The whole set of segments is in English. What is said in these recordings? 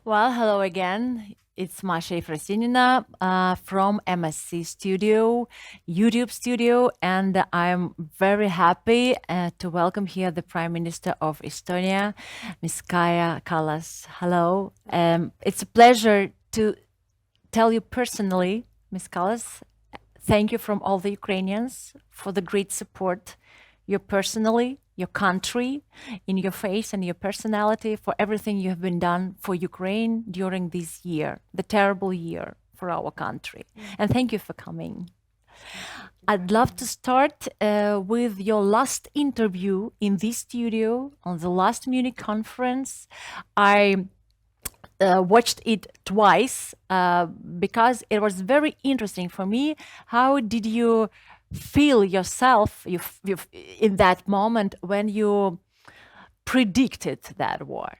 Well, hello again. It's Masha Efrosynina from MSC Studio, YouTube Studio, and I'm very happy to welcome here the Prime Minister of Estonia, Ms. Kaja Kallas. Hello. It's a pleasure to tell you personally, Ms. Kallas, thank you from all the Ukrainians for the great support you personally, your country, in your face and your personality, for everything you have been done for Ukraine during this year, the terrible year for our country. And thank you for coming. I'd love to start with your last interview in this studio on the last Munich conference. I watched it twice because it was very interesting for me. How did you feel yourself in that moment when you predicted that war?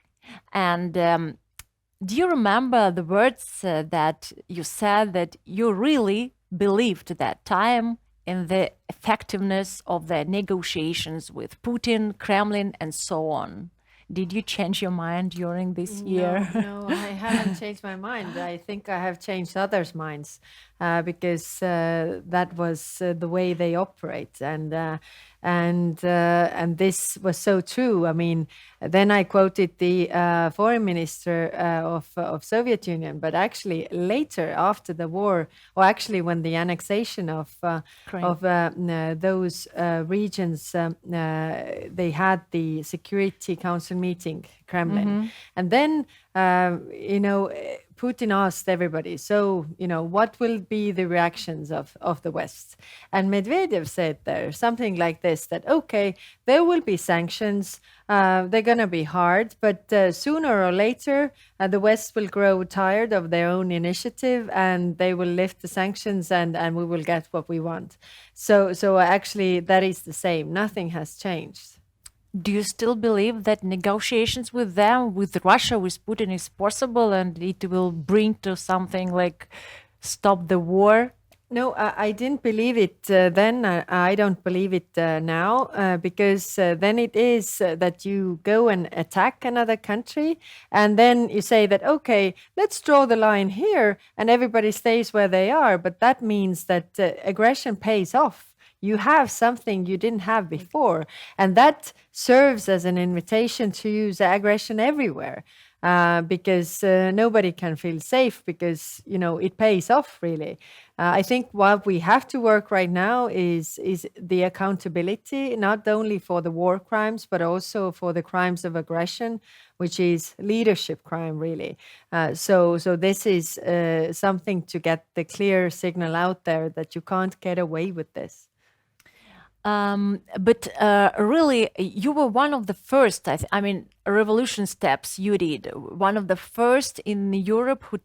And do you remember the words that you said that you really believed that time in the effectiveness of the negotiations with Putin, Kremlin, and so on? Did you change your mind during this year? No, I haven't changed my mind. I think I have changed others' minds because that was the way they operate, and this was so true. I mean, then I quoted the foreign minister of Soviet Union, but actually later, after the war, or actually when the annexation of those regions, they had the Security Council meeting, Kremlin, and then Putin asked everybody, so, what will be the reactions of the West? And Medvedev said there something like this, that, okay, there will be sanctions, they're going to be hard, but sooner or later, the West will grow tired of their own initiative and they will lift the sanctions and we will get what we want. So actually, that is the same. Nothing has changed. Do you still believe that negotiations with them, with Russia, with Putin is possible and it will bring to something like stop the war? No, I didn't believe it then. I don't believe it now because then it is that you go and attack another country and then you say that, okay, let's draw the line here and everybody stays where they are. But that means that aggression pays off. You have something you didn't have before. And that serves as an invitation to use aggression everywhere. Because nobody can feel safe because it pays off really. I think what we have to work right now is the accountability, not only for the war crimes but also for the crimes of aggression, which is leadership crime really. So this is something to get the clear signal out there that you can't get away with this. But really, you were one of the first, I mean, revolution steps you did. One of the first in Europe who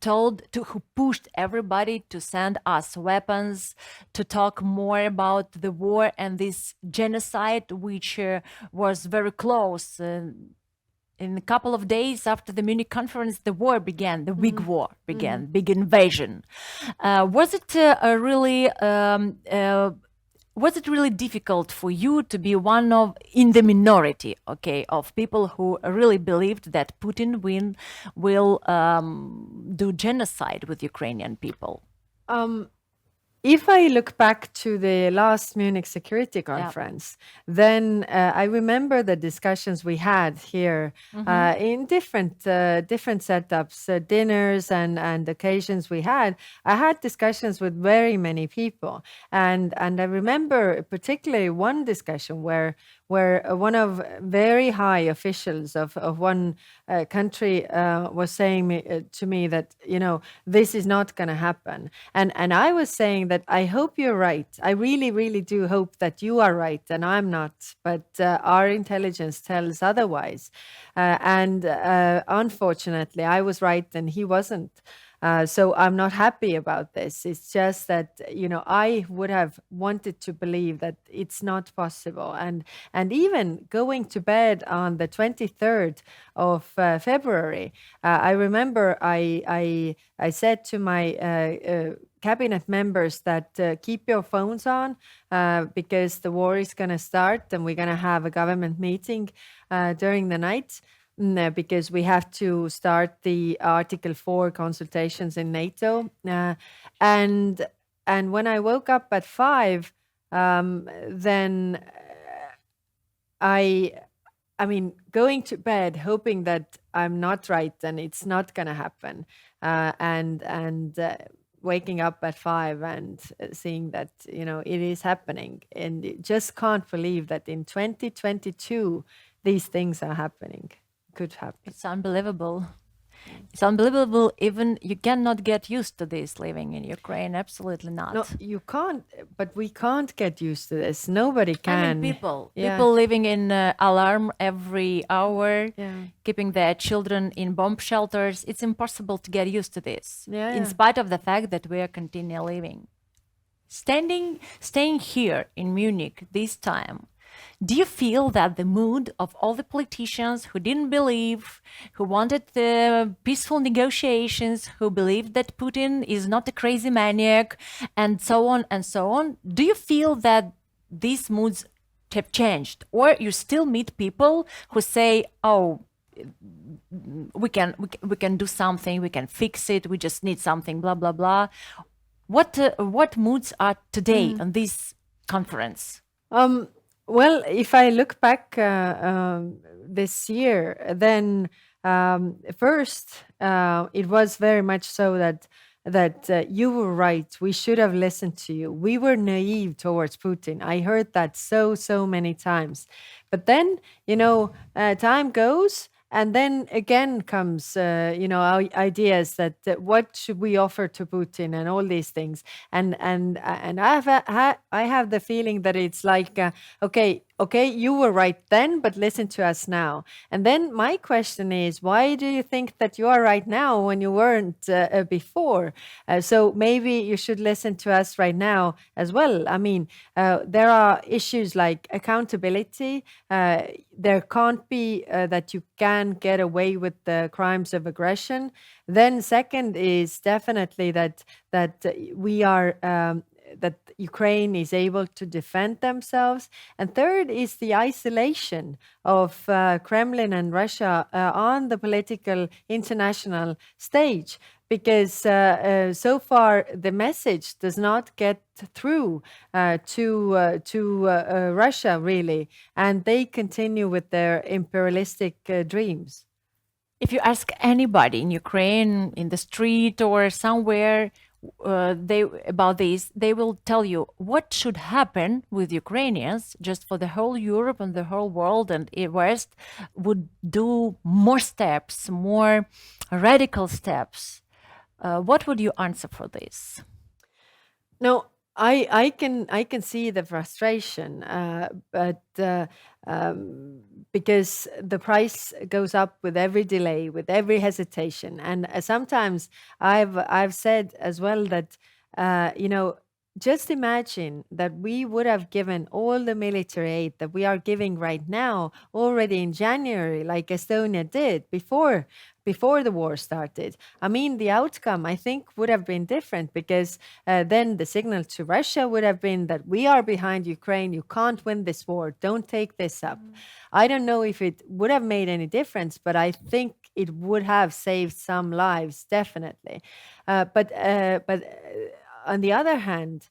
pushed everybody to send us weapons, to talk more about the war and this genocide, which was very close. In a couple of days after the Munich conference, the war began, the big war began, big invasion. Was it really difficult for you to be one of in the minority, of people who really believed that Putin will do genocide with Ukrainian people? If I look back to the last Munich Security Conference, then I remember the discussions we had here in different setups, dinners and occasions we had. I had discussions with very many people, and I remember particularly one discussion where one of very high officials of one country was saying to me that this is not going to happen, and I was saying that I hope you're right. I really do hope that you are right and I'm not, but our intelligence tells otherwise, and unfortunately I was right and he wasn't. So I'm not happy about this. It's just that I would have wanted to believe that it's not possible, and even going to bed on the 23rd of February, I remember I said to my cabinet members that keep your phones on because the war is going to start and we're going to have a government meeting during the night. because we have to start the Article 4 consultations in NATO. And when I woke up at 5, then I mean, going to bed hoping that I'm not right and it's not going to happen, and waking up at 5 and seeing that it is happening, and you just can't believe that in 2022 these things are happening. Could happen. It's unbelievable. It's unbelievable. Even you cannot get used to this living in Ukraine. Absolutely not. No, you can't. But we can't get used to this. Nobody can. I mean, people living in alarm every hour, keeping their children in bomb shelters. It's impossible to get used to this, in spite of the fact that we are continually living. Staying here in Munich this time, do you feel that the mood of all the politicians who didn't believe, who wanted peaceful negotiations, who believed that Putin is not a crazy maniac, and so on, do you feel that these moods have changed? Or you still meet people who say, oh, we can do something, we can fix it, we just need something, blah, blah, blah. What moods are today on this conference? Well, if I look back this year, then first it was very much so that you were right. We should have listened to you. We were naive towards Putin. I heard that so many times. But then, time goes. And then again comes, ideas that what should we offer to Putin and all these things. And I have the feeling that it's like, okay, you were right then, but listen to us now. And then my question is, why do you think that you are right now when you weren't before? So maybe you should listen to us right now as well. I mean, there are issues like accountability. There can't be that you can get away with the crimes of aggression. Then second is definitely that we are that Ukraine is able to defend themselves. And third is the isolation of Kremlin and Russia on the political international stage. Because so far the message does not get through to Russia, really, and they continue with their imperialistic dreams. If you ask anybody in Ukraine, in the street or somewhere, about this, they will tell you what should happen with Ukrainians, just for the whole Europe and the whole world and West would do more steps, more radical steps. What would you answer for this? No, I can see the frustration, but because the price goes up with every delay, with every hesitation, and sometimes I've said as well that just imagine that we would have given all the military aid that we are giving right now already in January, like Estonia did before the war started. I mean, the outcome, I think, would have been different because then the signal to Russia would have been that we are behind Ukraine. You can't win this war. Don't take this up. I don't know if it would have made any difference, but I think it would have saved some lives, definitely. But on the other hand,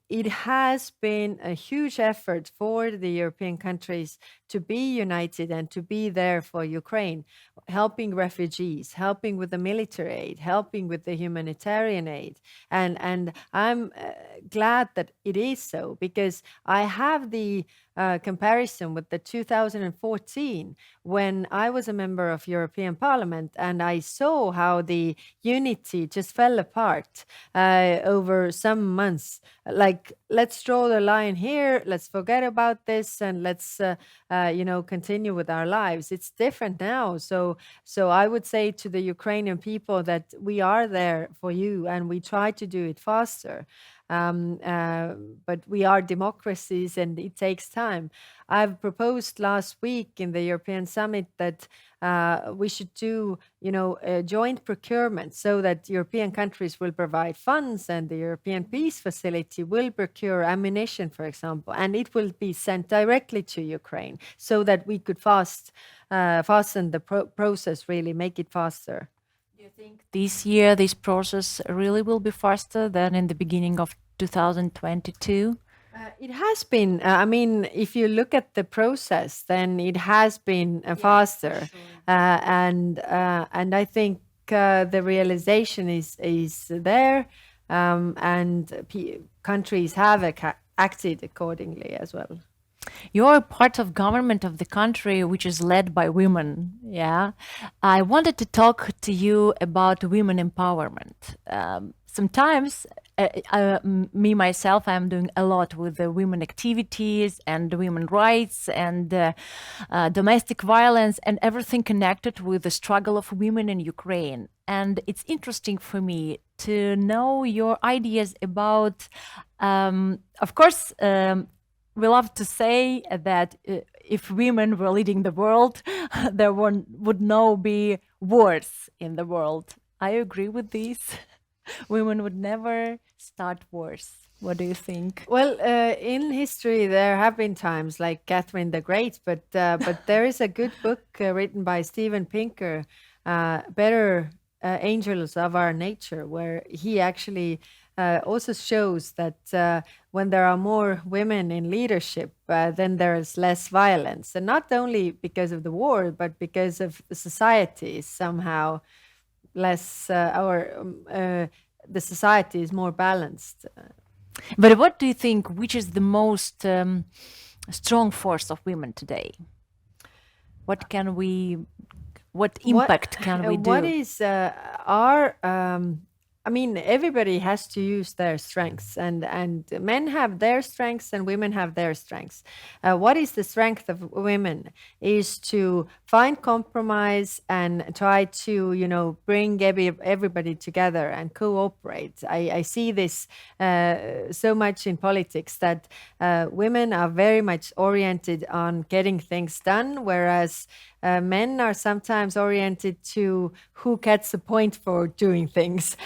it has been a huge effort for the European countries to be united and to be there for Ukraine, helping refugees, helping with the military aid, helping with the humanitarian aid. And I'm glad that it is so, because I have the comparison with the 2014 when I was a member of European Parliament, and I saw how the unity just fell apart over some months. Like, let's draw the line here, let's forget about this, and let's continue with our lives. It's different now. So I would say to the Ukrainian people that we are there for you, and we try to do it faster. But we are democracies and it takes time. I've proposed last week in the European Summit that we should do, a joint procurement so that European countries will provide funds and the European Peace Facility will procure ammunition, for example, and it will be sent directly to Ukraine so that we could fast fasten the process, really make it faster. Do you think this year this process really will be faster than in the beginning of 2022? It has been. I mean, if you look at the process, then it has been faster, and I think the realization is there, and countries have acted accordingly as well. You're part of government of the country which is led by women. Yeah, I wanted to talk to you about women empowerment. Sometimes me myself, I'm doing a lot with the women activities and women rights and domestic violence and everything connected with the struggle of women in Ukraine. And it's interesting for me to know your ideas about, of course, we love to say that if women were leading the world, there would no be wars in the world. I agree with this. Women would never start wars. What do you think? Well, in history, there have been times like Catherine the Great, but there is a good book written by Steven Pinker, Better Angels of Our Nature, where he actually also shows that when there are more women in leadership, then there is less violence. And not only because of the war, but because of the society is somehow less, the society is more balanced. But what do you think, which is the most strong force of women today? What can we, what impact can we do? What is our I mean, everybody has to use their strengths, and men have their strengths and women have their strengths. What is the strength of women is to find compromise and try to, you know, bring everybody together and cooperate. I see this so much in politics that women are very much oriented on getting things done, whereas men are sometimes oriented to who gets the point for doing things.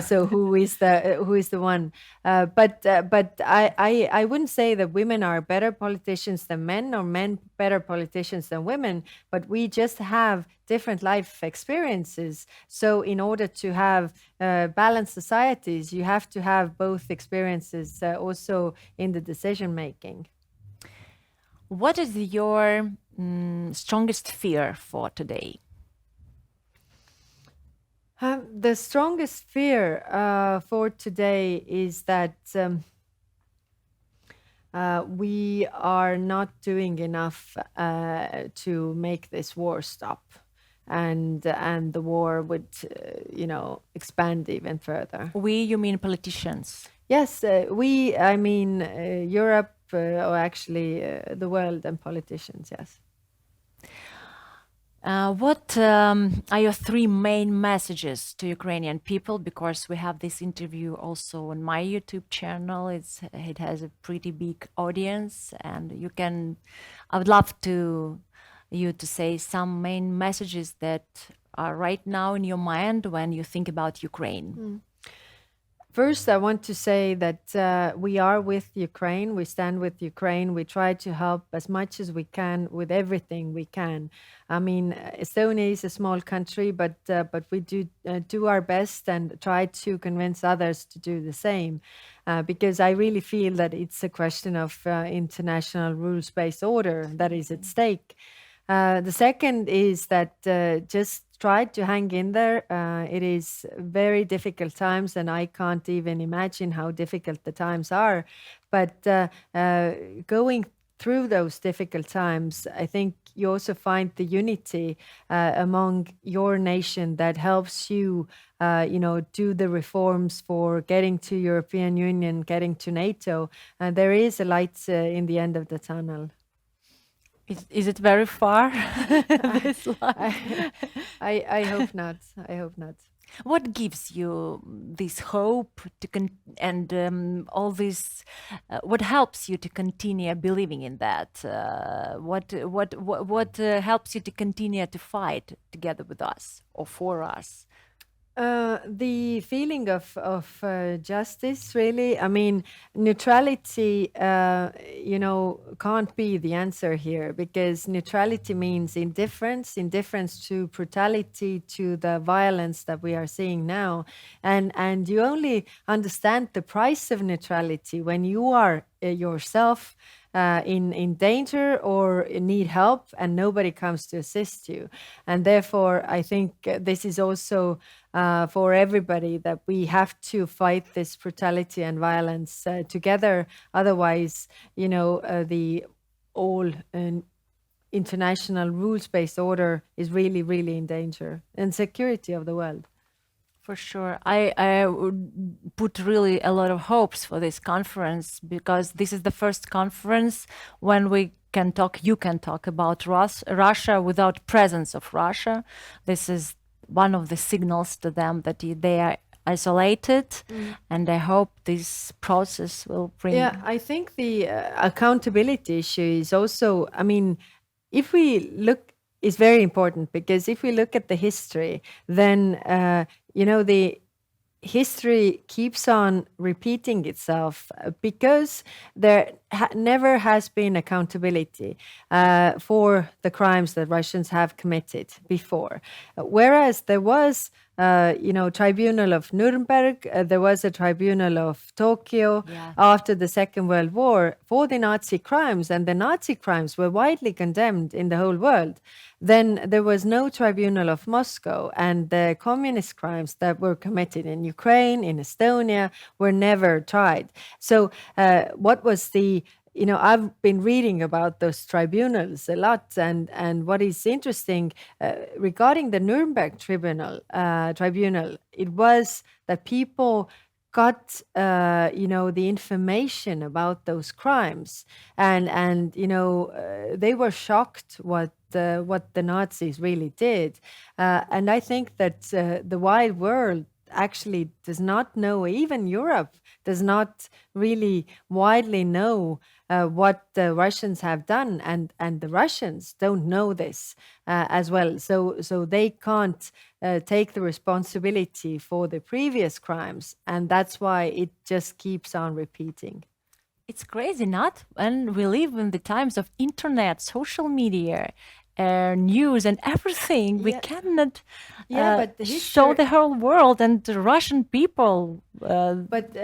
So who is the one? But I wouldn't say that women are better politicians than men or men better politicians than women. But we just have different life experiences. So in order to have balanced societies, you have to have both experiences also in the decision making. What is your strongest fear for today? The strongest fear for today is that we are not doing enough to make this war stop, and the war would, you know, expand even further. We, you mean politicians? Yes, we. I mean Europe, or actually the world and politicians. Yes. What are your three main messages to Ukrainian people? Because we have this interview also on my YouTube channel. It has a pretty big audience, and you can. I would love you to say some main messages that are right now in your mind when you think about Ukraine. First, I want to say that we are with Ukraine. We stand with Ukraine. We try to help as much as we can with everything we can. I mean, Estonia is a small country, but we do our best and try to convince others to do the same, because I really feel that it's a question of international rules-based order that is at stake. The second is that just try to hang in there. It is very difficult times, and I can't even imagine how difficult the times are. But going through those difficult times, I think you also find the unity among your nation that helps you, you know, do the reforms for getting to European Union, getting to NATO. And there is a light in the end of the tunnel. Is it very far? I hope not. I hope not. What gives you this hope to and all this? What helps you to continue believing in that? What helps you to continue to fight together with us or for us? The feeling of justice, really. I mean, neutrality, can't be the answer here, because neutrality means indifference to brutality, to the violence that we are seeing now, and you only understand the price of neutrality when you are yourself in danger or need help and nobody comes to assist you. And therefore, I think this is also for everybody, that we have to fight this brutality and violence together. Otherwise, the all international rules-based order is really, really in danger, and security of the world. For sure. I would put really a lot of hopes for this conference, because this is the first conference when you can talk about Russia without presence of Russia. This is one of the signals to them that they are isolated, and I hope this process will bring. Yeah, I think the accountability issue is also, I mean, if we look, is very important, because if we look at the history, then the history keeps on repeating itself, because there never has been accountability for the crimes that Russians have committed before. Whereas there was tribunal of Nuremberg, there was a tribunal of Tokyo after the Second World War for the Nazi crimes, and the Nazi crimes were widely condemned in the whole world. Then there was no tribunal of Moscow, and the communist crimes that were committed in Ukraine, in Estonia, were never tried. So what was the I've been reading about those tribunals a lot, and what is interesting regarding the Nuremberg tribunal, it was that people got the information about those crimes, and they were shocked what the Nazis really did, and I think that the wide world actually does not know, even Europe does not really widely know what the Russians have done, and the Russians don't know this as well. So they can't take the responsibility for the previous crimes, and that's why it just keeps on repeating. It's crazy, not? And we live in the times of internet, social media, news, and everything. We cannot but show the whole world and the Russian people. But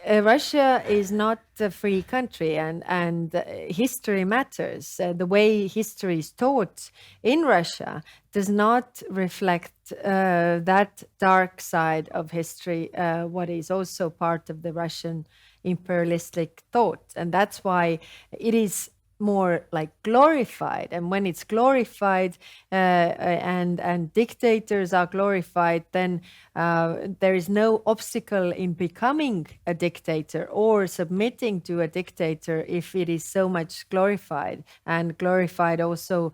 Russia is not a free country, and history matters. The way history is taught in Russia does not reflect that dark side of history, what is also part of the Russian imperialistic thought. And that's why it is more like glorified, and when it's glorified and dictators are glorified, then there is no obstacle in becoming a dictator or submitting to a dictator if it is so much glorified, and glorified also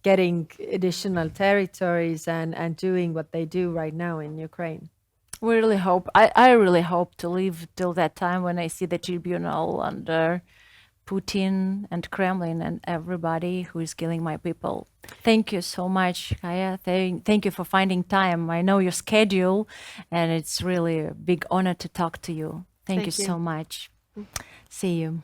getting additional territories and doing what they do right now in Ukraine. We really hope, I really hope to live till that time when I see the tribunal under Putin and Kremlin and everybody who is killing my people. Thank you so much, Kaja. Thank you for finding time. I know your schedule, and it's really a big honor to talk to you. Thank you so much. See you.